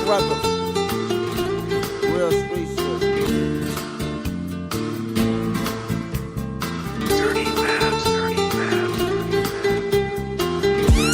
Records. Real street shit.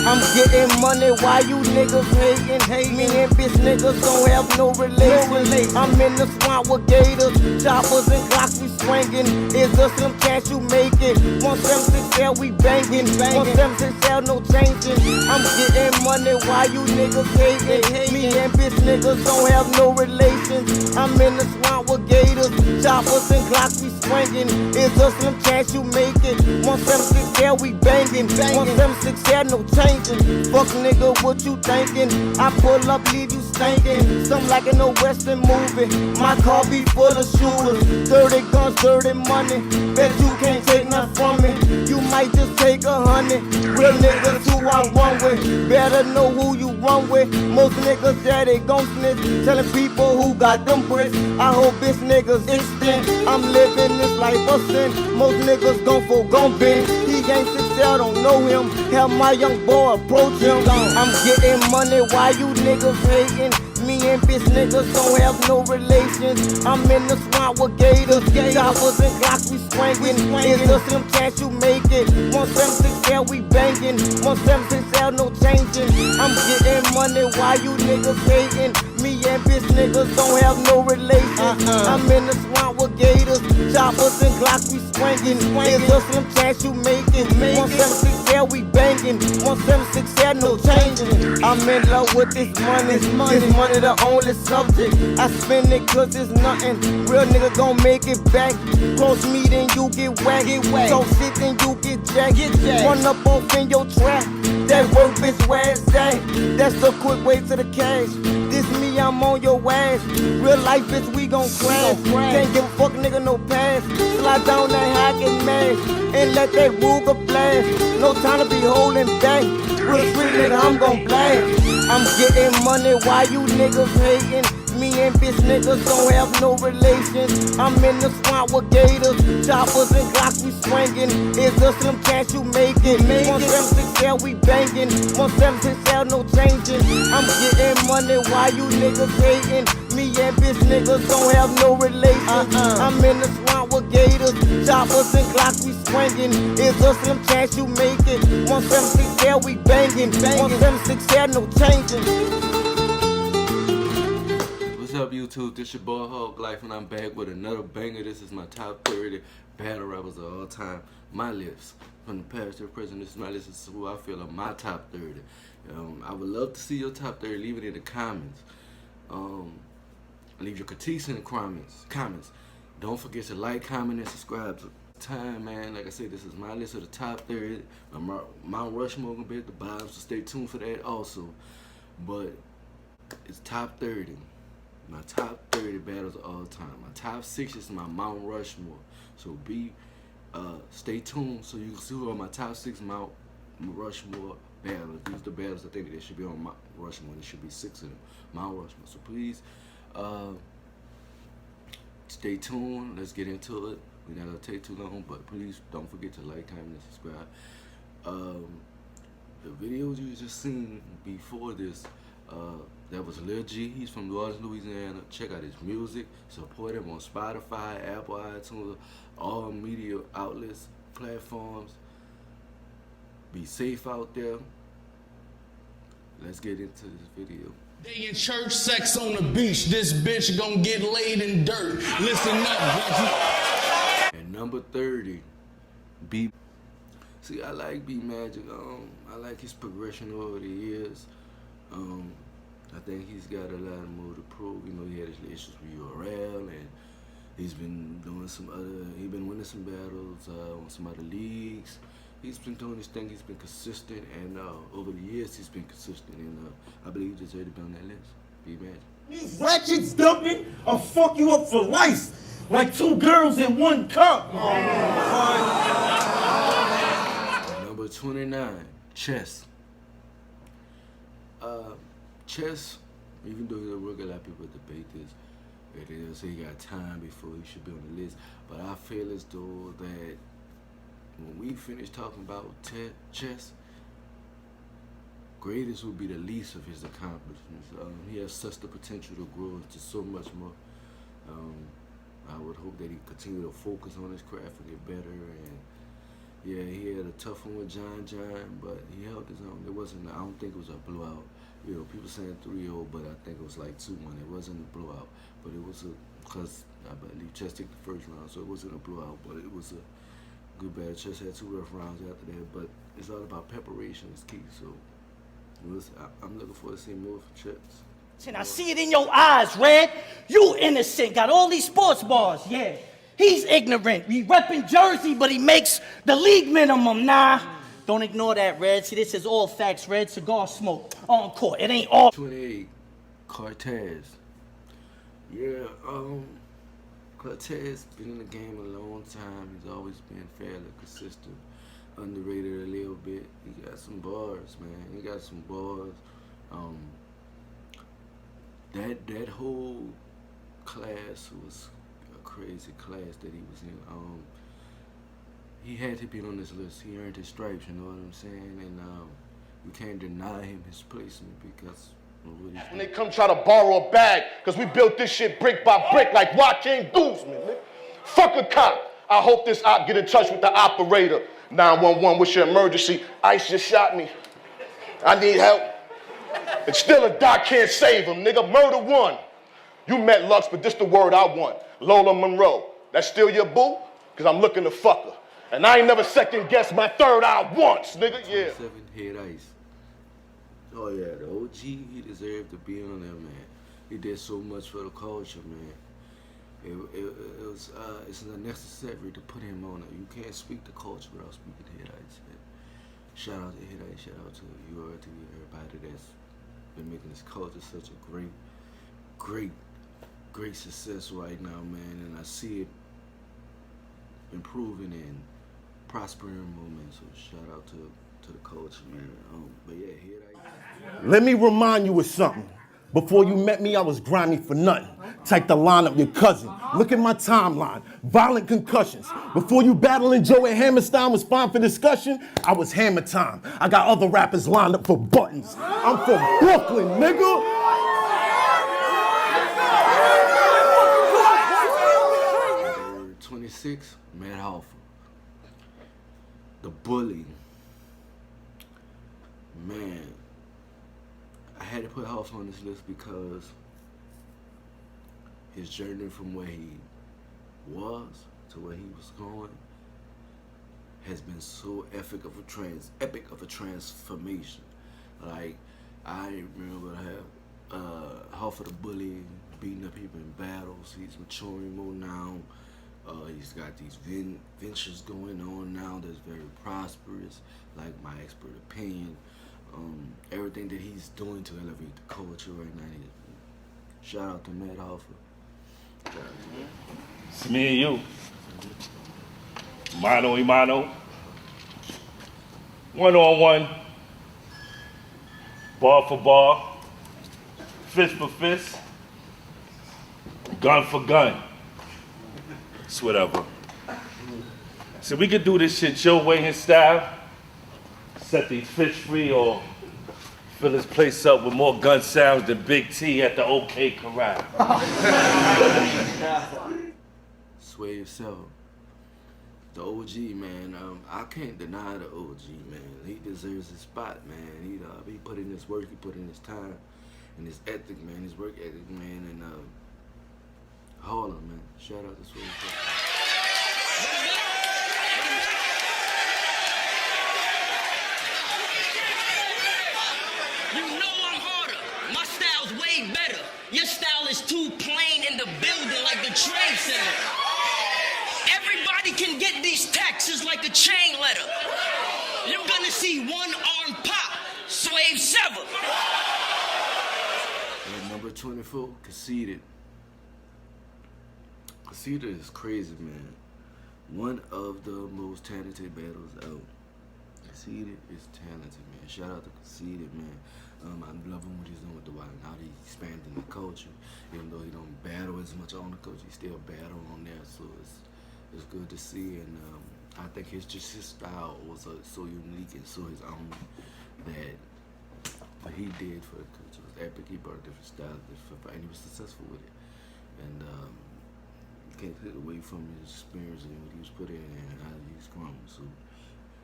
I'm getting money while you niggas hating. Me and bitch niggas don't have no relation. I'm in the swamp with gators, choppers and Glocks we swinging. Is there some chance you make it? 176L we banging. 176L no changing. I'm getting money while you niggas hating. Me and bitch niggas don't have no relations. I'm in the swamp with gators, choppers and Glocks we swinging. Is there some chance you make it? 176L we banging. 176L no changing. Fuck nigga, what you thinking? I pull up, leave you stinking. Something like in a western movie. My car be full of shooters. 30 guns, 30 money. Bet you can't take nothing from me. You might just take 100. Real niggas who I run with. Better know who you run with. Most niggas, yeah, they gon' snitch. Telling people who got them bricks. I hope bitch niggas extend. I'm living this life of sin. Most niggas gon' bend. He ain't success, don't know him. Have my young boy approach him. I'm getting money while you niggas hating. Me and bitch niggas don't have no relations. I'm in the swamp with gators, choppers and Glocks we swinging. Is there some chance you make it? 176L we banging. 176L no changing. I'm getting money while you niggas hating. Me and bitch niggas don't have no relations. I'm in the swamp with gators, choppers and Glocks we swinging. Is there some chance you make it? 176L we banging. 176L no changing. I'm in love with this money. This money the only subject. I spend it cause it's nothing. Real nigga gon' make it back. Cross me then you get whacked. Talk shit then you get jacked. Run up off in your trap. That work bitch where it's at. That's the quick way to the cash. This me, I'm on your ass. Real life bitch, we gon' crash. Can't give a fuck nigga no pass. Slide down that hacking mask and let that Ruger blast. No time to be holding back. Real street nigga, I'm gon' blast. I'm getting money while you niggas hating. Me and bitch niggas don't have no relations. I'm in the swamp with gators, choppers and Glocks we swinging. Is there some chance you make it? 176L we banging. 176L no changing. I'm getting money while you niggas hating. Me and bitch niggas don't have no relations. I'm in the swamp with gators, choppers and Glocks we swinging. Is there some chance you make it? 176L we banging. 176L no changing. What's up, YouTube? This your boy Hog Life, and I'm back with another banger. This is my top 30 battle rappers of all time. My list from the past to the present. This is my list. This is who I feel are my top 30. I would love to see your top 30. Leave it in the comments. Leave your critiques in the comments. Don't forget to like, comment, and subscribe. Time, man. Like I said, this is my list of the top 30. Mount Rushmore gonna be at the bottom, so stay tuned for that also. But it's top 30. My top 30 battles of all time. My top 6 is my Mount Rushmore. So stay tuned so you can see who are my top 6 Mount Rushmore battles. These are the battles I think they should be on Mount Rushmore. There should be 6 of them. Mount Rushmore. So please stay tuned. Let's get into it. We're not gonna take too long, but please don't forget to like, comment, and subscribe. The videos you just seen before this, that was Lil G. He's from New Orleans, Louisiana. Check out his music. Support him on Spotify, Apple, iTunes, all media outlets, platforms. Be safe out there. Let's get into this video. They in church, sex on the beach. This bitch gon' get laid in dirt. Listen up, bitch. And number 30, B. See, I like B Magic. I like his progression over the years. I think he's got a lot more to prove. You know, he had his issues with URL, and he's been doing he's been winning some battles on some other leagues. He's been doing his thing. He's been consistent, and over the years, he's been consistent. And I believe he deserves to be on that list. B Magic. These ratchets dumping will fuck you up for life, like 2 girls in 1 cup. Number 29, Chess. Chess, even though he's a work, a lot of people debate this. They'll say he got time before he should be on the list. But I feel as though that when we finish talking about Chess, greatest would be the least of his accomplishments. He has such the potential to grow into so much more. I would hope that he continue to focus on his craft and get better. And yeah, he had a tough one with John, but he held his own. It wasn't. I don't think it was a blowout. You know, people saying 3-0, but I think it was like 2-1. It wasn't a blowout, but it was because I believe Chess took the first round, so it wasn't a blowout, but it was a good battle. Chess had 2 rough rounds after that, but it's all about preparation is key. So I'm looking forward to seeing more from Chess. And I see it in your eyes, Red. You innocent. Got all these sports bars. Yeah. He's ignorant. We repping Jersey, but he makes the league minimum. Nah. Don't ignore that, Red. See, this is all facts, Red. Cigar smoke on court. It ain't all. 28, Cortez. Yeah, Cortez been in the game a long time. He's always been fairly consistent. Underrated a little bit. He got some bars, man. He got some bars. That whole class was a crazy class that he was in. He had to be on this list. He earned his stripes, you know what I'm saying? And you can't deny him his placement because of what he's when they come try to borrow a bag, because we built this shit brick by brick like Joaquin Guzman, nigga. Fuck a cop. I hope this op get in touch with the operator. 911, what's your emergency? Ice just shot me. I need help. And still a doc can't save him, nigga. Murder one. You met Lux, but this the word I want. Lola Monroe. That's still your boo? Because I'm looking to fuck her. And I ain't never second guessed my third eye once, nigga, yeah. 7 Head Ice. Oh yeah, the OG, he deserved to be on there, man. He did so much for the culture, man. It's unnecessary to put him on it. You can't speak the culture without speaking to Head Ice, man. Shout out to Head Ice, shout out to URT, everybody that's been making this culture such a great success right now, man. And I see it improving and prospering movement. So shout out to the culture, man. But yeah, Head Ice. Let me remind you of something. Before you met me, I was grimy for nothing. Type the line up your cousin. Look at my timeline. Violent concussions. Before you battling Joe at Hammerstein was fine for discussion, I was Hammer Time. I got other rappers lined up for buttons. I'm from Brooklyn, nigga. 26, Matt Hoffa. The Bully. Man, I had to put Hoffa on this list because his journey from where he was to where he was going has been so epic of a transformation. Like, I remember Hoffa the Bully beating up people in battles. He's maturing more now. He's got these ventures going on now that's very prosperous, like my expert opinion. Everything that he's doing to elevate the culture right now. Shout out to Matt Hoffa. It's me and you. Mano y mano. One-on-one. Bar for bar. Fist for fist. Gun for gun. It's whatever. So we could do this shit your way and style. Set these fish free or fill this place up with more gun sounds than Big T at the OK Corral. Sway 7. The OG, man. I can't deny the OG, man. He deserves his spot, man. He put in his work, he put in his time, and his ethic, man. His work ethic, man. And Harlem, man. Shout out to Sway 7. You know I'm harder. My style's way better. Your style is too plain in the building like the Trade Center. Everybody can get these taxes like a chain letter. You're gonna see one arm pop, Swave 7. And number 24, Conceited. Conceited is crazy, man. One of the most talented battles out. Conceited is talented, man. Shout out to Conceited, man. I'm loving what he's doing with the wild. Now he's expanding the culture. Even though he don't battle as much on the culture, he still battle on there. So it's good to see. And I think his style was so unique and so his own that what he did for the culture was epic. He brought a different style, and he was successful with it. And you can't take away from his experience and what he was put in and how he's grown. So,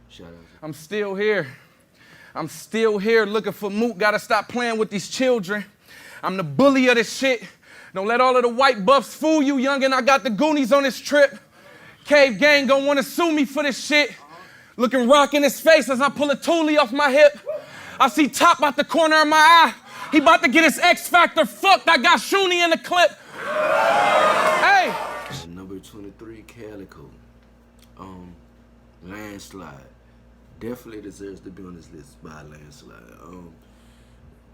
shout out. I'm still here. I'm still here looking for Mook. Gotta stop playing with these children. I'm the bully of this shit. Don't let all of the white buffs fool you, youngin'. I got the Goonies on this trip. Cave Gang gon' wanna sue me for this shit. Looking rock in his face as I pull a toolie off my hip. I see Top out the corner of my eye. He about to get his X Factor fucked. I got Shoonie in the clip. Hey! Number 23, Calico. Landslide. Definitely deserves to be on this list by a landslide.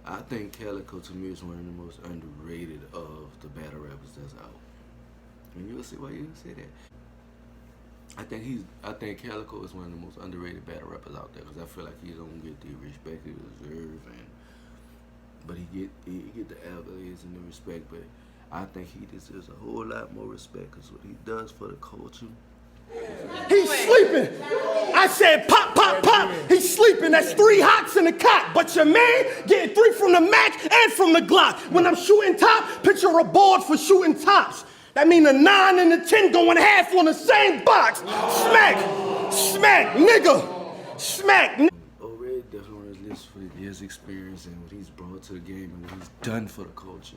I think Calico to me is one of the most underrated of the battle rappers that's out. And you'll see why you say that. I think Calico is one of the most underrated battle rappers out there because I feel like he don't get the respect he deserves, but he get the accolades and the respect. But I think he deserves a whole lot more respect because what he does for the culture. He's sleeping. I said pop, pop, pop. He's sleeping. That's 3 hots in the cot. But your man getting 3 from the Mac and from the Glock. When I'm shooting top, picture a board for shooting tops. That mean the 9 and the 10 going half on the same box. Smack, smack, nigga, smack. Red definitely on his list for his experience and what he's brought to the game and what he's done for the culture.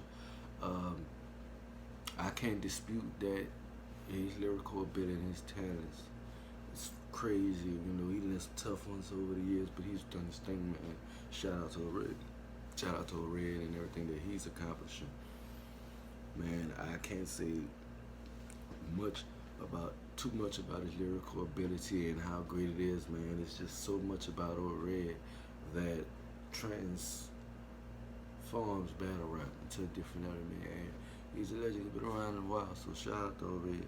I can't dispute that his lyrical ability and his talents. It's crazy, you know. He done some tough ones over the years, but he's done his thing, man. Shout out to Red. Shout out to Red and everything that he's accomplishing. Man, I can't say too much about his lyrical ability and how great it is, man. It's just so much about Old Red that transforms battle rap into a different level, man. He's a legend, he's been around a while, so shout out to Old Red.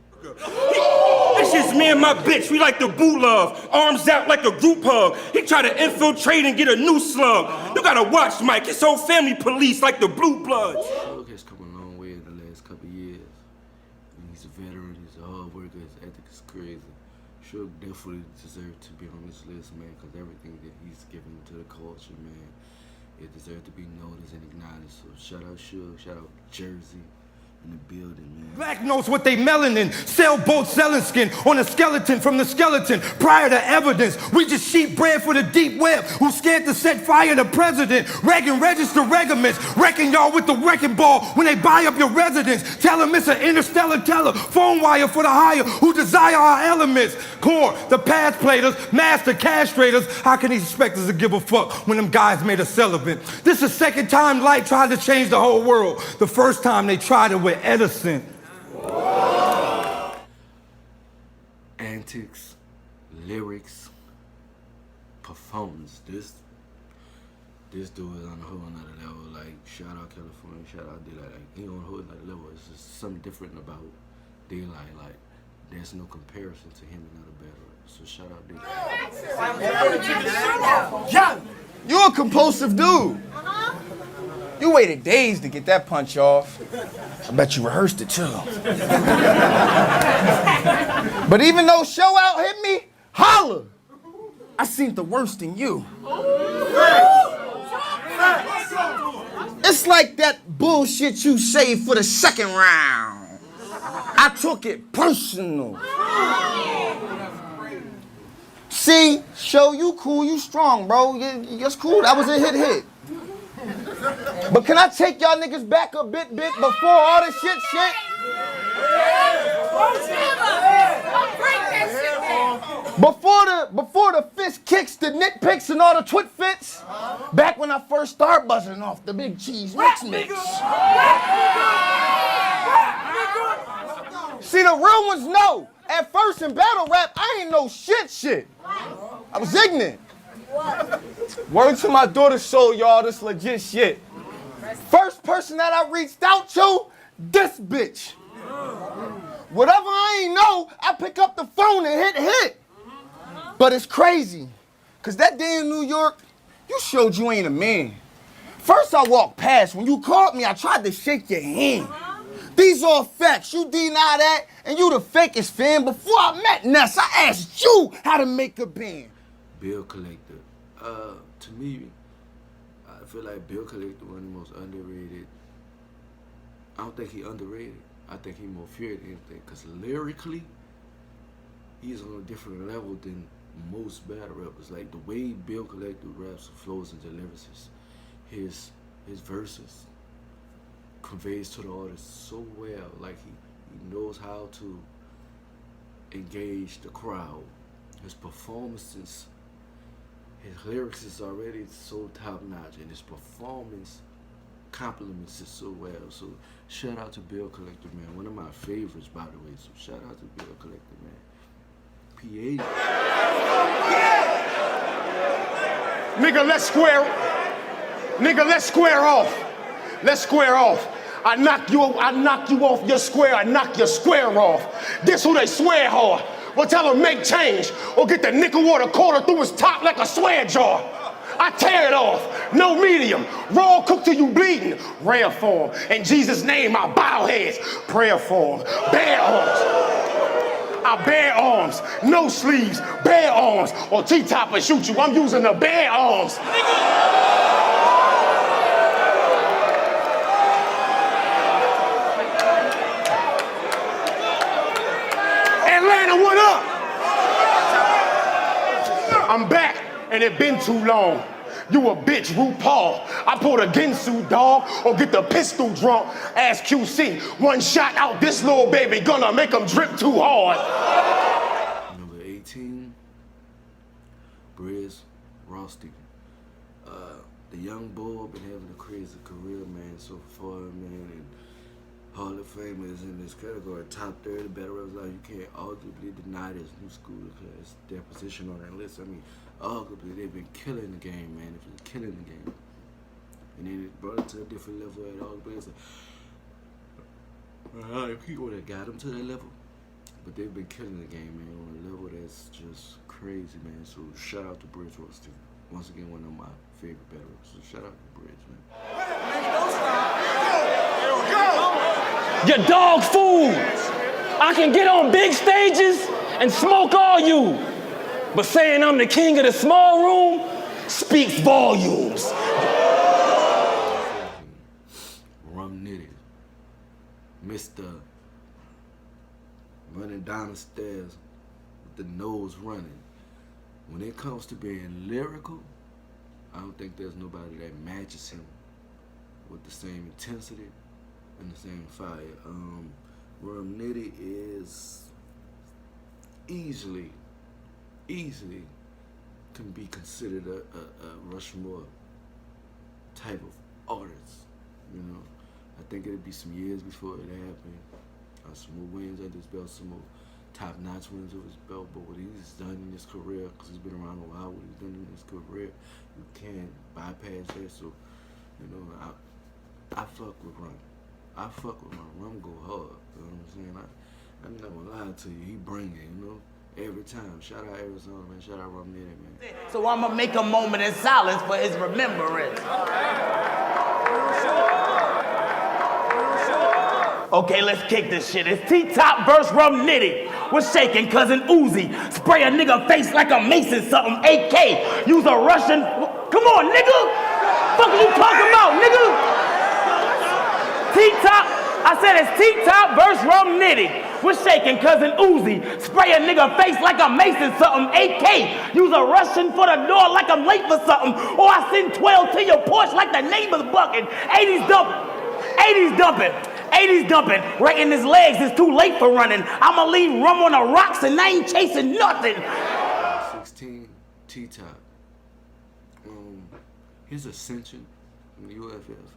It's just me and my bitch, we like to boo love. Arms out like a group hug. He try to infiltrate and get a new slug. You gotta watch Mike, his whole family police like the Blue Bloods. Shug has come a long way in the last couple of years. He's a veteran, he's a hard worker, his ethic is crazy. Shug definitely deserves to be on this list, man, because everything that he's given to the culture, man, it deserves to be noticed and acknowledged. So shout out Shug, shout out Jersey. In the building, man. Black knows what they melanin. Sailboat selling skin on a skeleton from the skeleton. Prior to evidence, we just sheep bred for the deep web. Who scared to set fire to president? Reagan register regiments. Wrecking y'all with the wrecking ball when they buy up your residence. Tell them it's an interstellar teller. Phone wire for the higher who desire our elements. Core, the past platers, master castrators. How can these expect us to give a fuck when them guys made us celibate? This is the second time light tried to change the whole world. The first time they tried it with Edison. Antics, lyrics, performance. This dude is on a whole nother level. Like, shout out California, shout out Daylight. Like, he on a whole nother level. It's just something different about Daylight. Like, there's no comparison to him and other battle rappers. So shout out Daylight. John, you a compulsive dude. You waited days to get that punch off. I bet you rehearsed it too. But even though show out hit me, holla! I seen the worst in you. It's like that bullshit you saved for the second round. I took it personal. See, show you cool, you strong, bro. That's cool. That was a hit. But can I take y'all niggas back a bit before all this shit? Before the fist kicks, the nitpicks, and all the twit fits. Back when I first started buzzing off the big cheese mix. See, the real ones know. At first in battle rap, I ain't know shit. I was ignorant. Word to my daughter's soul, y'all, this legit shit. First person that I reached out to, this bitch. Whatever I ain't know, I pick up the phone and hit. But it's crazy, cause that day in New York, you showed you ain't a man. First I walked past, when you called me, I tried to shake your hand. These all facts, you deny that, and you the fakest fan. Before I met Ness, I asked you how to make a band. Bill Collector. To me, feel like Bill Collector one of the most underrated. I don't think he underrated. I think he more feared than anything. Because lyrically, he's on a different level than most battle rappers. Like the way Bill Collector raps, flows, and delivers his verses conveys to the artist so well. Like he knows how to engage the crowd. His performances, his lyrics is already so top notch, and his performance compliments it so well. So shout out to Bill Collector, man. One of my favorites, by the way. So shout out to Bill Collector, man. PA. Nigga, let's square off. Let's square off. I knock you off your square, I knock your square off. This who they swear hard. Well, tell him make change or get the nickel water quarter through his top like a swear jar. I tear it off, no medium, raw cooked till you bleeding, rare form. In Jesus' name, I bow heads, prayer form, bare arms. I bare arms, no sleeves, bare arms, or T-top and shoot you. I'm using the bare arms. Atlanta, what up? I'm back, and it been too long. You a bitch, RuPaul. I pulled a Ginsu dog, or get the pistol drunk. Ask QC, one shot out this little baby, gonna make him drip too hard. Number 18, Briz Rosti. The young boy been having a crazy career, man, so far, man, and Hall of Fame is in this category, top 30 battle rappers. Like, you can't arguably deny this new school class, their position on that list. I mean, arguably they've been killing the game, man. They've been killing the game, and then it brought it to a different level at arguably. It's like, people that got them to that level, but they've been killing the game, man, on a level that's just crazy, man. So shout out to Briz Rosti. Once again, one of my favorite battle rappers. So shout out to Briz, man. Your dog food. I can get on big stages and smoke all you. But saying I'm the king of the small room speaks volumes. Rum Nitty. Mr. Running down the stairs with the nose running. When it comes to being lyrical, I don't think there's nobody that matches him with the same intensity and the same fire. Rum Nitty is easily can be considered a Rushmore type of artist. You know, I think it'd be some years before it happened. Some more wins under his belt, some more top-notch wins over his belt. But what he's done in his career, because he's been around a while, what he's done in his career, you can't bypass that. So, you know, I fuck with Rum. I fuck with Rum. Rum go hard. You know what I'm saying? I'm not gonna lie to you. He bring it, you know, every time. Shout out Arizona, man. Shout out Rum Nitty, man. So I'ma make a moment in silence for his remembrance. Okay, let's kick this shit. It's T-Top versus Rum Nitty. We're shaking cousin Uzi. Spray a nigga face like a Mason something. AK. Use a Russian. Come on, nigga. Fuck are you talking about, nigga? T-Top. I said it's T-Top versus Rum Nitty. We're shaking cousin Uzi. Spray a nigga face like a Mason something. AK. Use a Russian for the door like I'm late for something. Or I send 12 to your porch like the neighbor's bucket. 80s dumping. 80s dumping. 80s dumping, right in his legs, it's too late for running. I'ma leave Rum on the rocks and I ain't chasing nothing. 16, T-Top. His ascension from the UFF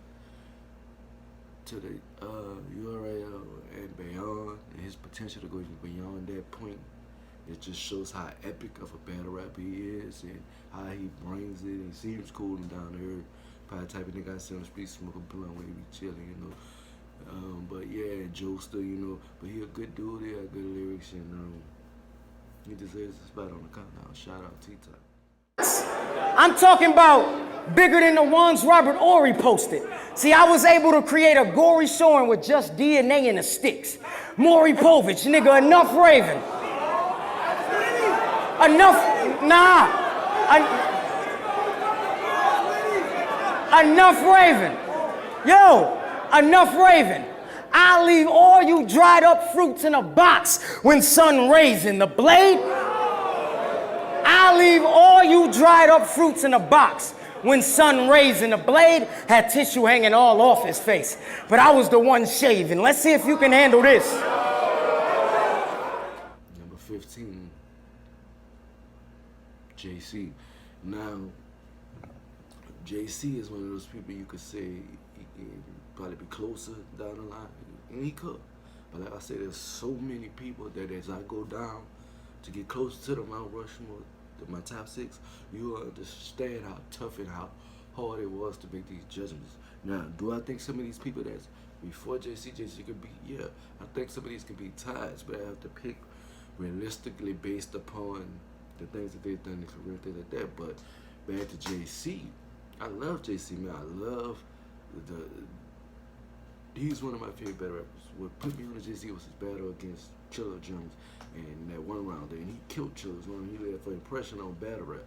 to the URL and beyond, and his potential to go even beyond that point, it just shows how epic of a battle rapper he is and how he brings it. He seems cool and down to earth. Probably the type of nigga I see on the street smoking blunt when he be chilling, you know. But yeah, jokester, you know, but he a good dude, he got good lyrics, and he deserves a spot on the countdown. Shout out T-Top. I'm talking about bigger than the ones Robert Ory posted. See, I was able to create a gory showing with just DNA and the sticks. Maury Povich, nigga, enough raving. Enough, nah. Enough raving. Yo, enough raving. I'll leave all you dried up fruits in a box when sun raising the blade. I'll leave all you dried up fruits in a box when sun raising the blade. Had tissue hanging all off his face, but I was the one shaving. Let's see if you can handle this. Number 15, JC. Now, JC is one of those people you could say he can probably be closer down the line, and he could. But like I said, there's so many people that as I go down to get close to the Mount Rushmore, my top 6, you understand how tough and how hard it was to make these judgments. Now, do I think some of these people that's before JC could be? Yeah, I think some of these could be ties, but I have to pick realistically based upon the things that they've done in their career, things like that. But back to JC, I love JC, man. I love he's one of my favorite battle rappers. What put me on the JC was his battle against Chilla Jones and that one round there, and he killed Chilla Jones. He left an impression on battle rap.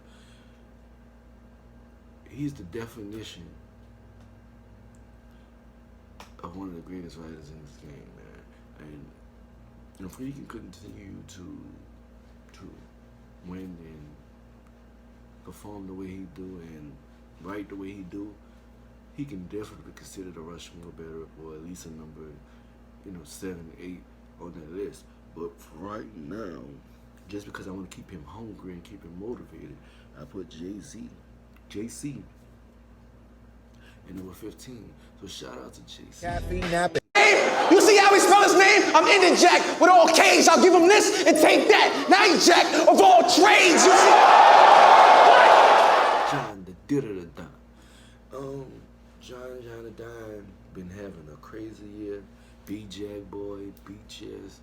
He's the definition of one of the greatest writers in this game, man. And if he can continue to win and perform the way he do and write the way he do, he can definitely be considered a Rushmore battle or at least a number, 7, 8 on that list. But right now, just because I want to keep him hungry and keep him motivated, I put JC at number 15. So shout out to JC. Caffeine napping. You see how he spell his name? I'm Indian Jack with all K's. I'll give him this and take that. Now he's Jack of all trades. You see? John the Diddle-da-Don. John the Don been having a crazy year. B-Jack Boy, B-Chess.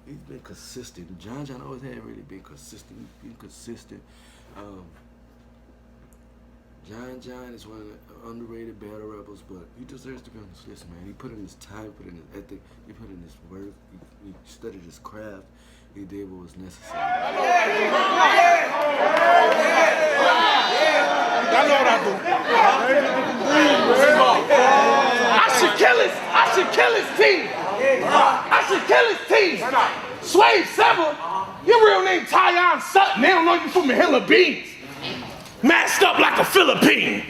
He's been consistent. John always had really been consistent. He's been consistent. John is one of the underrated battle rappers, but he deserves to be on this list, man. He put in his time, put in his ethic, he put in his work, he studied his craft, he did what was necessary. I know what I do. I should kill his team. I should kill his team. Sway Sever, your real name Tyon Sutton. They don't know you from the Hill of Beans. Masked up like a Philippine.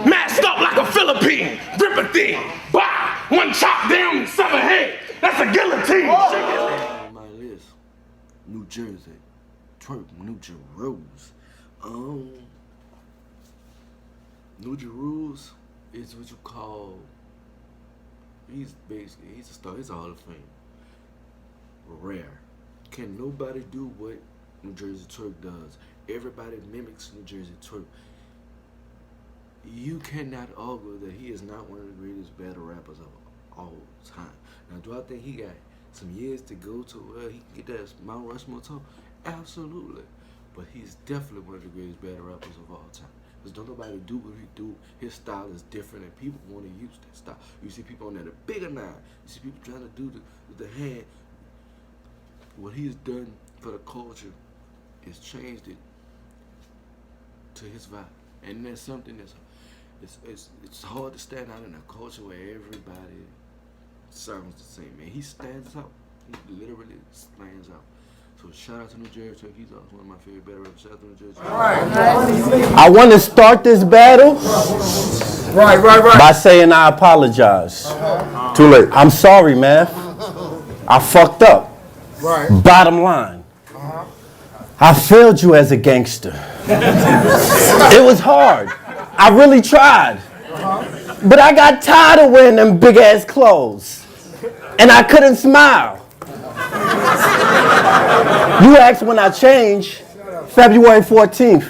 Masked up like a Philippine. Rip a thing. Bah! One chop down and 7 head. That's a guillotine. On my list, New Jersey, Twerk, New Jerusalem. New Jerusalem is what you call, he's a star, he's a Hall of Fame. Rare. Can nobody do what New Jersey Twerk does? Everybody mimics New Jersey Twerk. You cannot argue that he is not one of the greatest battle rappers of all time. Now, do I think he got some years to go to where he can get that Mount Rushmore talk? Absolutely. But he's definitely one of the greatest battle rappers of all time. Because don't nobody do what he do. His style is different and people want to use that style. You see people on there, the bigger nine. You see people trying to do the hand. What he's done for the culture is changed it to his vibe. And that's something that's it's hard to stand out in a culture where everybody sounds the same, man. He stands out. He literally stands out. So shout out to New Jersey. He's one of my favorite battle rappers. Shout out to New Jersey. I want to start this battle by saying I apologize. Too late. I'm sorry, man. I fucked up. Bottom line. I failed you as a gangster. It was hard. I really tried. But I got tired of wearing them big ass clothes. And I couldn't smile. You asked when I changed. February 14th,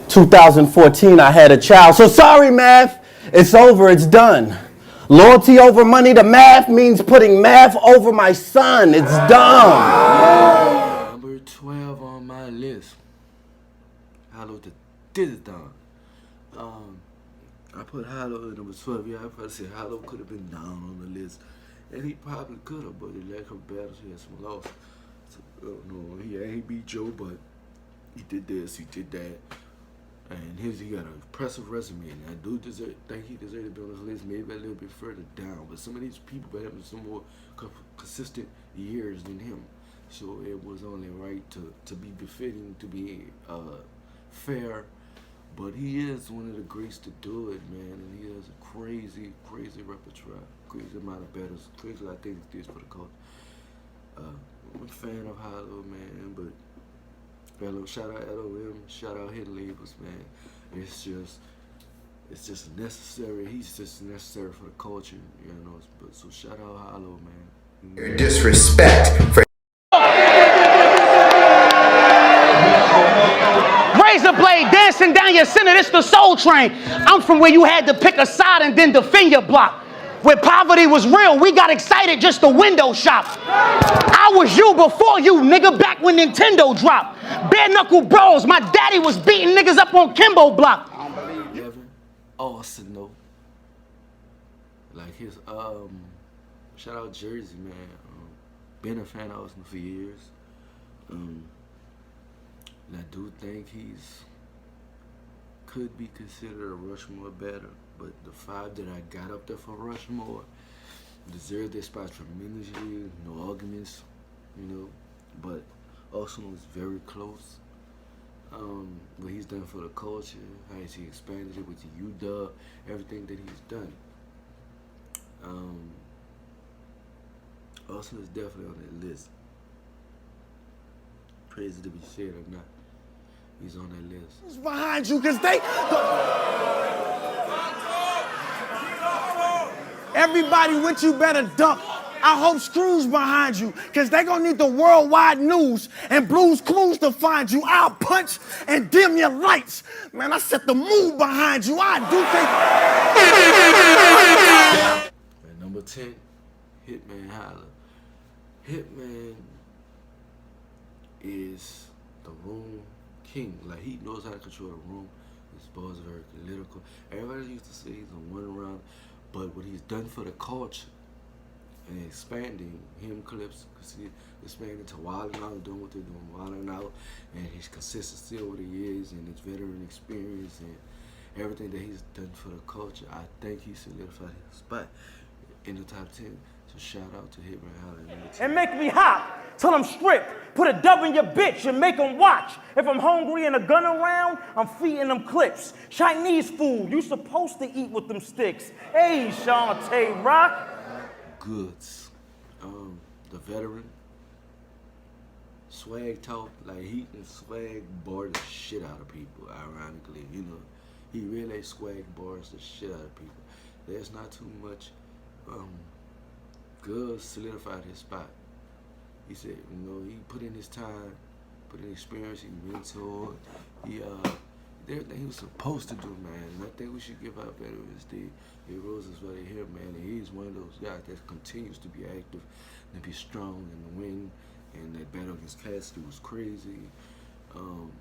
2014, I had a child. So sorry, math. It's over. It's done. Loyalty over money. The math means putting math over my son. It's dumb. Number 12 on my list. Hollow the Diddle-da-Don. I put Hollow at number 12. Yeah, I probably said Hollow could have been down on the list. And he probably could have, but he lack of battles, he had some losses. So, no, he beat Joe, but he did this, he did that. And he got an impressive resume, and I do think he deserves to be on this list, maybe a little bit further down. But some of these people been having some more consistent years than him, so it was only right to be befitting, to be fair. But he is one of the greats to do it, man, and he has a crazy, crazy repertoire, crazy amount of battles, crazy I think he did for the culture. I'm a fan of Hollow, man, but shout out LOM, shout out hit labels, man. It's just necessary. He's just necessary for the culture, you know. But so shout out Hollow, man. Your disrespect for Razor blade dancing down your center. This the Soul Train. I'm from where you had to pick a side and then defend your block. Where poverty was real, we got excited just to window shop. I was you before you, nigga, back when Nintendo dropped. Bare knuckle bros, my daddy was beating niggas up on Kimbo block. Evan Arsenal. Like his, shout out Jersey, man. Been a fan of Arsenal for years. And I do think could be considered a Rushmore better. But the 5 that I got up there for Rushmore deserve their spot tremendously, no arguments, you know. But Arsenal is very close. What he's done for the culture, how he expanded it with the UW, everything that he's done. Arsenal is definitely on that list. Crazy to be said or not, he's on that list. Who's behind you? Because they... Everybody with you better duck. I hope Screw's behind you, because they gonna need the worldwide news and Blue's Clues to find you. I'll punch and dim your lights. Man, I set the mood behind you. I do think... And number 10, Hitman Holla. Hitman is the room king. Like, he knows how to control the room. His bars are very analytical. Everybody used to say he's a one-round, but what he's done for the culture and expanding him clips, because he expanded to Wildin' Out, doing what they're doing, Wildin' Out, and his consistency over the years and his veteran experience and everything that he's done for the culture. I think he solidified his spot in the top 10. So shout out to Hitman Holla. And make me hot till I'm stripped. Put a dub in your bitch and make them watch. If I'm hungry and a gun around, I'm feeding them clips. Chinese food, you supposed to eat with them sticks. Hey, Shantae Rock. Goods. The veteran. Swag talk, like he can swag bar the shit out of people, ironically. You know, he really swag bars the shit out of people. There's not too much. Goods solidified his spot. He said, you know, he put in his time, put in experience, he mentored, he everything he was supposed to do, man. And I think we should give our veterans the roses right here, man. And he's one of those guys that continues to be active and be strong in the win. And that battle against Cassidy was crazy.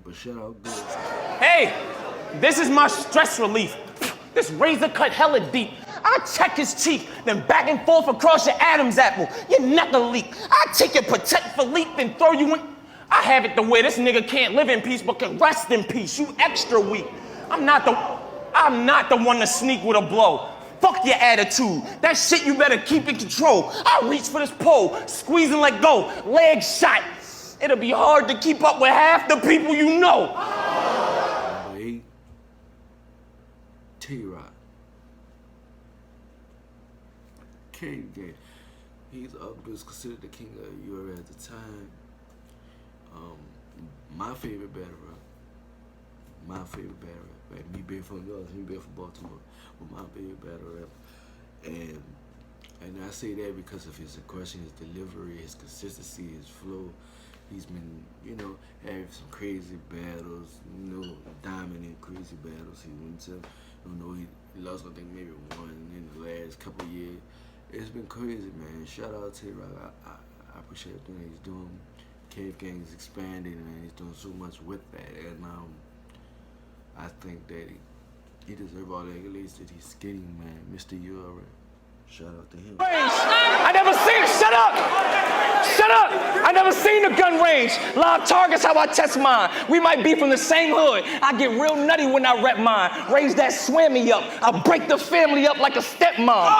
But shout out Goods. Hey, this is my stress relief. This razor cut hella deep. I check his teeth, then back and forth across your Adam's apple. Your neck a leak. I take your Protect Philippe and throw you in. I have it the way this nigga can't live in peace, but can rest in peace. You extra weak. I'm not the one to sneak with a blow. Fuck your attitude. That shit you better keep in control. I reach for this pole, squeeze and let go. Leg shot. It'll be hard to keep up with half the people you know. T-Rock. King game. He's up there, considered the king of Europe at the time. My favorite battle rap. Like me being from New York, me being from Baltimore, but my favorite battle rap. And I say that because of his aggression, his delivery, his consistency, his flow. He's been, you know, having some crazy battles, you know, dominant crazy battles. He went to, you know, he lost, I think, maybe one in the last couple of years. It's been crazy, man. Shout out to T-Rock. I appreciate everything he's doing. Cave Gang is expanding, and he's doing so much with that. And I think that he deserves all the accolades that he's getting, man. Mr. Europe. Shout out to him. I never seen, shut up! Shut up! I never seen the gun range. Live targets, how I test mine. We might be from the same hood. I get real nutty when I rep mine. Raise that swammy up. I break the family up like a stepmom.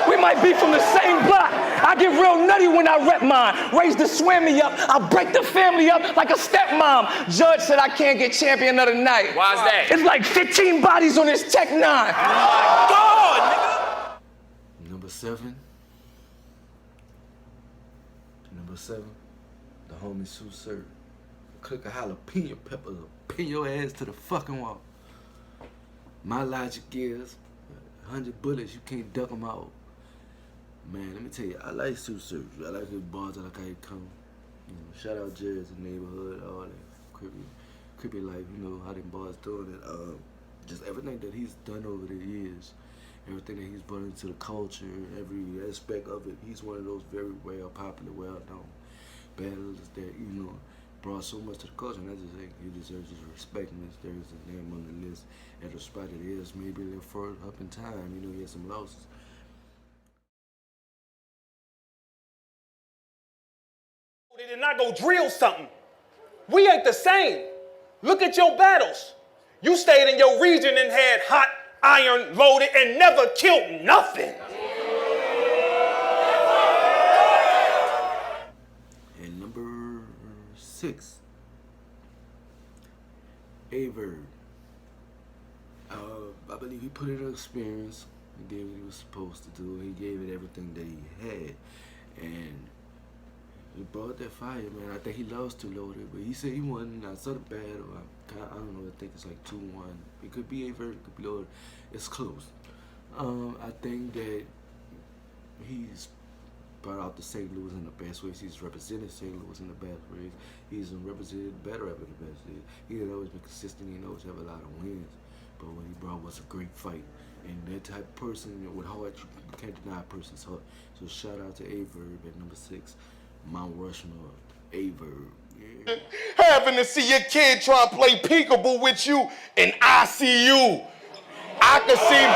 We might be from the same block. I get real nutty when I rep mine. Raise the swammy up. I break the family up like a stepmom. Judge said I can't get champion of the night. Why's that? It's like 15 bodies on this Tech 9. God, nigga. Number 7. Number 7, the homie Sue Sir. Click a jalapeno pepper, pin your ass to the fucking wall. My logic is, 100 bullets, you can't duck them out. Man, let me tell you, I like Sue Sir. I like his bars, I like how he come. You know, shout out Jerry's neighborhood, all that creepy life, you know, how them bars doing it. Just everything that he's done over the years. Everything that he's brought into the culture, every aspect of it, he's one of those very well popular, well-known battlers that, you know, brought so much to the culture, and I just think he deserves his respect, and there is a name on the list at the spot it is, maybe a little further up in time, you know, he had some losses. They did not go drill something. We ain't the same. Look at your battles. You stayed in your region and had hot iron loaded and never killed nothing. And number 6, Averb. I believe he put in an experience. He did what he was supposed to do. He gave it everything that he had, and he brought that fire, man. I think he lost to Loaded, but he said he won. I saw the battle. I don't know. I think it's like 2-1. It could be Averb, it could be Loaded. It's close. I think that he's brought out the St. Louis in the best ways. He's represented St. Louis in the best ways. He's represented the battle rap in the best ways. He had always been consistent. He always have a lot of wins. But what he brought was a great fight. And that type of person with heart, you can't deny a person's heart. So shout out to Averb at number 6, Mount Rushmore, Averb. Yeah. Having to see your kid try to play peekaboo with you in ICU. I can see.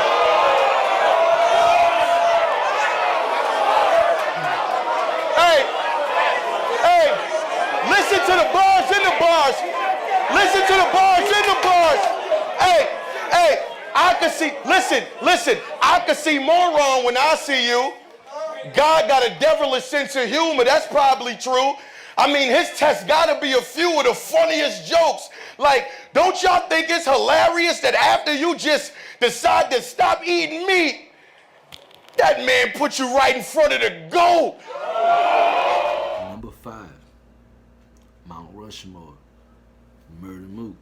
Hey, listen to the bars in the bars. Listen to the bars in the bars. Hey, I can see, listen, I can see more wrong when I see you. God got a devilish sense of humor, that's probably true. I mean, his test gotta be a few of the funniest jokes. Like, don't y'all think it's hilarious that after you just decide to stop eating meat, that man put you right in front of the GOAT? Number 5, Mount Rushmore, Murder Mook.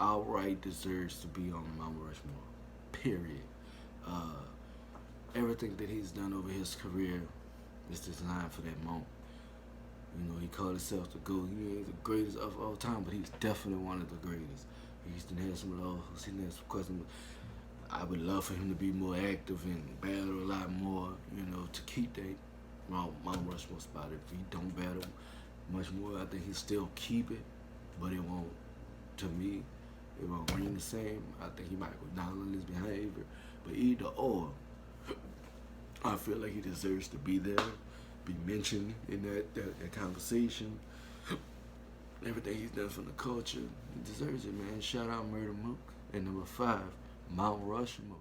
Outright deserves to be on Mount Rushmore, period. Everything that he's done over his career is designed for that moment. You know, he called himself the GOAT. He ain't the greatest of all time, but he's definitely one of the greatest. He's done had some losses, he had some questions. I would love for him to be more active and battle a lot more, you know, to keep that Mount Rushmore spot. If he don't battle much more, I think he'll still keep it, but it won't, to me, it won't ring the same. I think he might go down on his behavior, but either or, I feel like he deserves to be there, be mentioned in that conversation. Everything he's done for the culture, he deserves it, man. Shout out Murder Mook. And number 5, Mount Rushmore.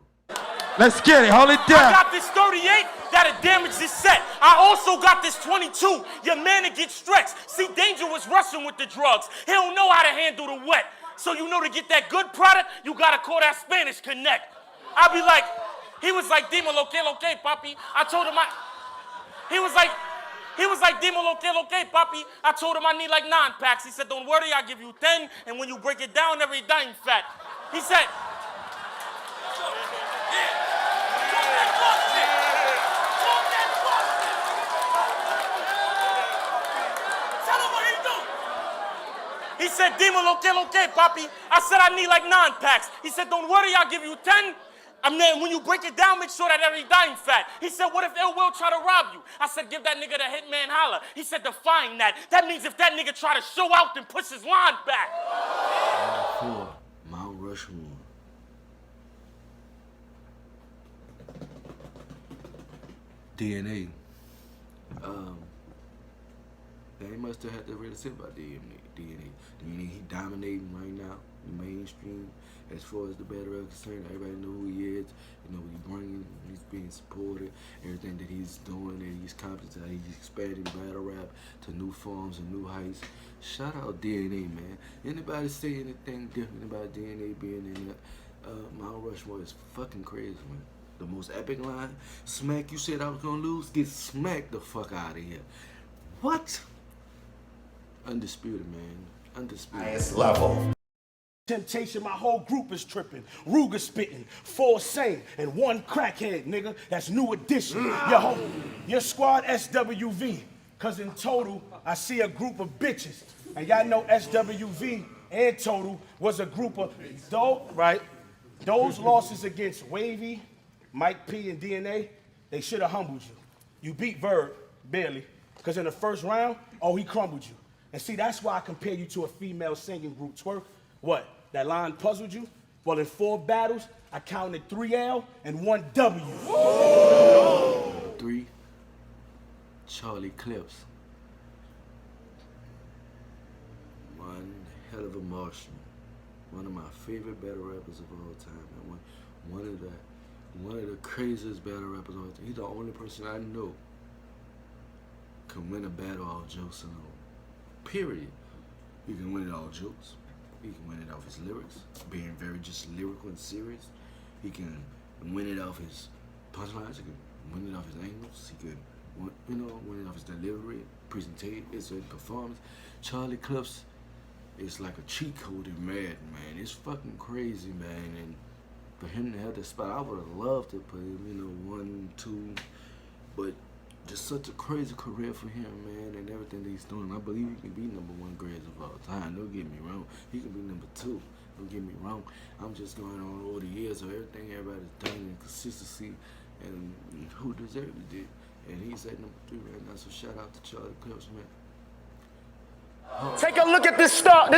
Let's get it, hold it down. I got this 38 that'll damage this set. I also got this 22. Your man to get stretched. See, Danger was rushing with the drugs. He don't know how to handle the wet. So you know, to get that good product, you gotta call that Spanish Connect. I'll be like, he was like, Dimo lo que, papi. I told him he was like, Dimo lo que, papi. I told him I need like 9 packs. He said, don't worry, I'll give you 10, and when you break it down, every dime fat. He said, he said, Dimo lo que, papi. I said, I need like 9 packs. He said, don't worry, I'll give you 10. And then when you break it down, make sure that every dime fat. He said, what if Ill Will try to rob you? I said, give that nigga the hitman holler. He said, define that. That means if that nigga try to show out, then push his line back. Number 4, Mount Rushmore, DNA. They ain't much to have to really say about DNA. He dominating right now, the mainstream. As far as the battle rap is concerned, everybody know who he is. You know what he's bringing. He's being supported. Everything that he's doing, and he's competent. He's expanding battle rap to new forms and new heights. Shout out DNA, man. Anybody say anything different about DNA being in Mount Rushmore is fucking crazy, man. The most epic line: "Smack, you said I was gonna lose. Get smacked the fuck out of here." What? Undisputed, man. Undisputed. Highest level. Temptation, my whole group is tripping. Ruger spitting, 4 sane, and 1 crackhead, nigga. That's new addition. Your squad SWV. Cause in total, I see a group of bitches. And y'all know SWV and Total was a group of right? Those losses against Wavy, Mike P, and DNA, they should have humbled you. You beat Verb, barely. Cause in the first round, he crumbled you. And see, that's why I compare you to a female singing group, Twerk. What, that line puzzled you? Well, in 4 battles, I counted 3 L and 1 W. Whoa. 3 Charlie Clips. 1 hell of a marksman. One of my favorite battle rappers of all time. And one of the craziest battle rappers of all time. He's the only person I know can win a battle all jokes and all. Period. He can win it all jokes. He can win it off his lyrics, being very just lyrical and serious. He can win it off his punchlines. He can win it off his angles. He can, win it off his delivery, presentation, his performance. Charlie Clips is like a cheat code in Madden, man. It's fucking crazy, man. And for him to have that spot, I would have loved to put him, 1, 2, but just such a crazy career for him, man, and everything that he's doing. I believe he can be #1 greatest of all time. Don't get me wrong. He can be #2. Don't get me wrong. I'm just going on over the years of everything everybody's done and consistency and who deserved it. And he's at #3 right now, so shout out to Charlie Clips, man. Take a look at this scar.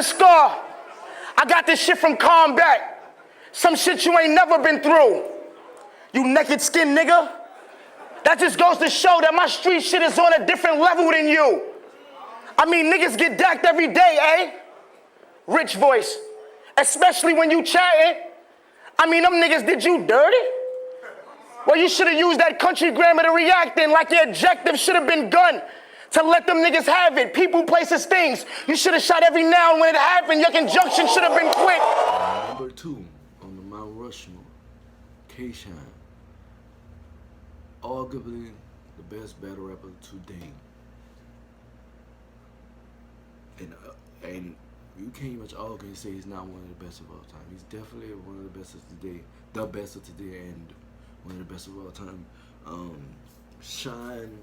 I got this shit from combat. Some shit you ain't never been through. You naked skin nigga. That just goes to show that my street shit is on a different level than you. I mean, niggas get dacked every day, eh? Rich voice. Especially when you chatting. I mean, them niggas did you dirty? Well, you should have used that country grammar to react in, like your objective should have been gun. To let them niggas have it. People, places, things. You should have shot every now and when it happened. Your conjunction should have been quick. #2 on the Mount Rushmore, K-Shine. Arguably the best battle rapper today. And you can't much argue and say he's not one of the best of all time. He's definitely one of the best of today, the best of today, and one of the best of all time. Shine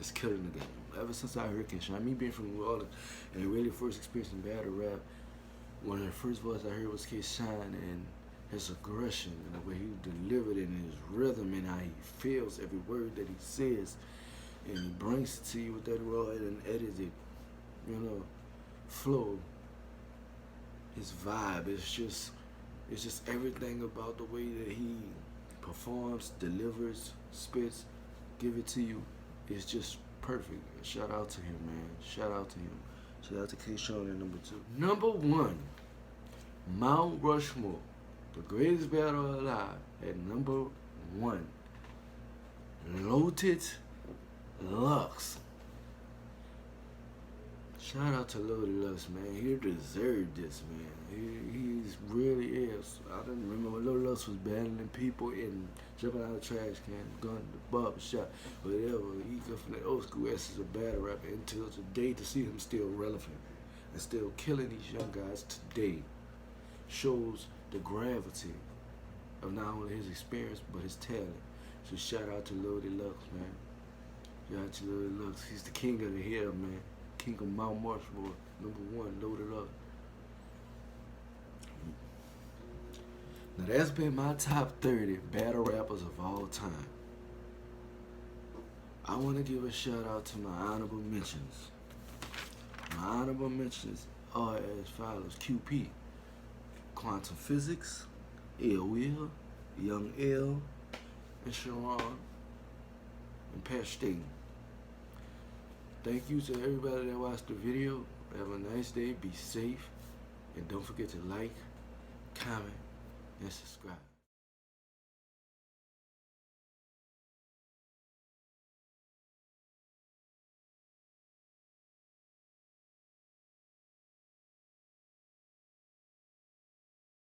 is killing the game. Ever since I heard K-Shine, me being from New Orleans and really first experiencing battle rap, one of the first voices I heard was K-Shine, and his aggression and the way he delivered it and his rhythm and how he feels every word that he says, and he brings it to you with that raw and edited, flow. His vibe, it's just everything about the way that he performs, delivers, spits, give it to you. It's just perfect. Shout out to him, man. Shout out to him. Shout out to K-Shine at #2. #1, Mount Rushmore. The greatest battle alive at #1, Loaded Lux. Shout out to Loaded Lux, man. He deserved this, man. He really is. I don't remember when Loaded Lux was battling people and jumping out of the trash can, going to the barbershop, whatever. He come from that old school essence of battle rap until today. To see him still relevant and still killing these young guys today shows the gravity of not only his experience but his talent. So shout out to Loaded Lux, man. Shout out to Loaded Lux. He's the king of the hill, man. King of Mount Rushmore, #1, Loaded Lux. Now that's been my top 30 battle rappers of all time. I want to give a shout out to my honorable mentions. My honorable mentions are as follows: QP, Quantum Physics, Ill Will, Young Ill, and Sharon. and Pastain. Thank you to everybody that watched the video. Have a nice day, be safe, and don't forget to like, comment, and subscribe.